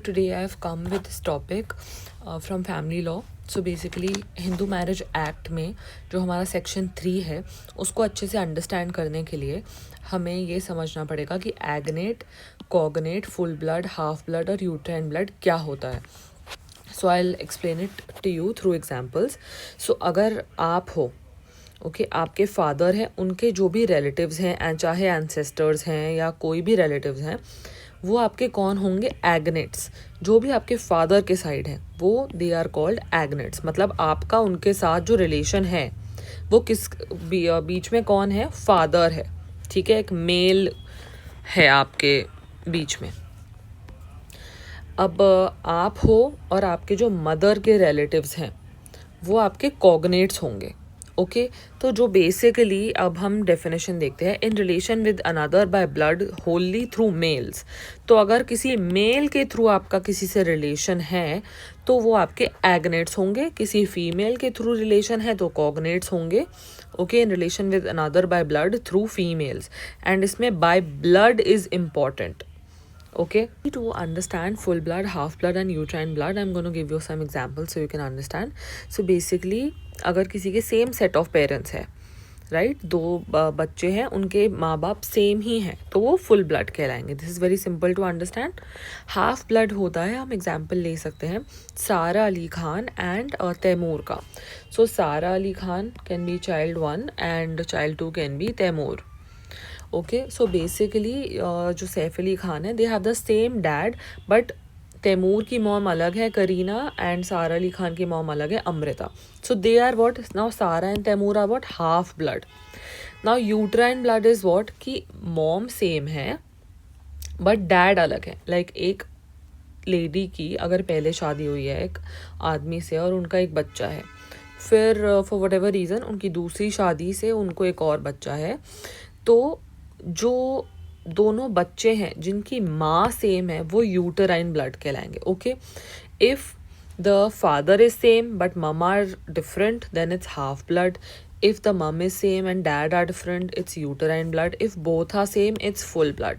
Today I have come with this topic from family law. So basically Hindu marriage act में जो हमारा section 3 है उसको अच्छे से अंडरस्टैंड करने के लिए हमें ये समझना पड़ेगा कि agnate, cognate, full blood, half blood और यूट्राइन ब्लड क्या होता है. So I will explain it to you through examples. सो अगर आप हो आपके फादर हैं, उनके जो भी रिलेटिव्स हैं, चाहे एंसेस्टर्स हैं या कोई भी रिलेटिव्स हैं, वो आपके कौन होंगे? एग्नेट्स. जो भी आपके फादर के साइड हैं वो दे आर कॉल्ड एग्नेट्स. मतलब आपका उनके साथ जो रिलेशन है वो बीच में कौन है? फादर है. ठीक है, एक मेल है आपके बीच में. अब आप हो और आपके जो मदर के रिलेटिव्स हैं वो आपके कॉग्नेट्स होंगे. तो जो बेसिकली अब हम डेफिनेशन देखते हैं, in relation with another by blood wholly through males. तो अगर किसी मेल के थ्रू आपका किसी से रिलेशन है तो वो आपके एग्नेट्स होंगे. किसी फीमेल के थ्रू रिलेशन है तो कॉग्नेट्स होंगे. In relation with another by blood through females. And इसमें by blood is important. To understand full blood, half blood and uterine blood, I'm going to give you some examples so you can understand. So basically अगर किसी के same set of parents है, right, दो बच्चे हैं, उनके माँ बाप सेम ही हैं, तो वो फुल ब्लड कहलाएंगे. This is very simple to understand. Half blood होता है, हम एग्जाम्पल ले सकते हैं सारा अली खान एंड तैमूर का. So Sara Ali Khan can be child 1 and child 2 can be Taimur. So basically जो सैफ अली खान है, they have the same dad, but Taimur की मॉम अलग है, करीना, एंड सारा अली खान की मॉम अलग है, Amrita. So they are what now, Sara and Taimur are what, half blood. Now uterine blood is what कि मॉम सेम है बट डैड अलग है. लाइक एक लेडी की अगर पहले शादी हुई है एक आदमी से और उनका एक बच्चा है, फिर फॉर वट एवर रीज़न उनकी दूसरी शादी से उनको एक और बच्चा है, तो जो दोनों बच्चे हैं जिनकी माँ सेम है वो यूटराइन ब्लड कहलाएंगे. If the father is same but mum are different then it's half blood. If the mum is same and dad are different, it's uterine blood. If both are same, it's full blood.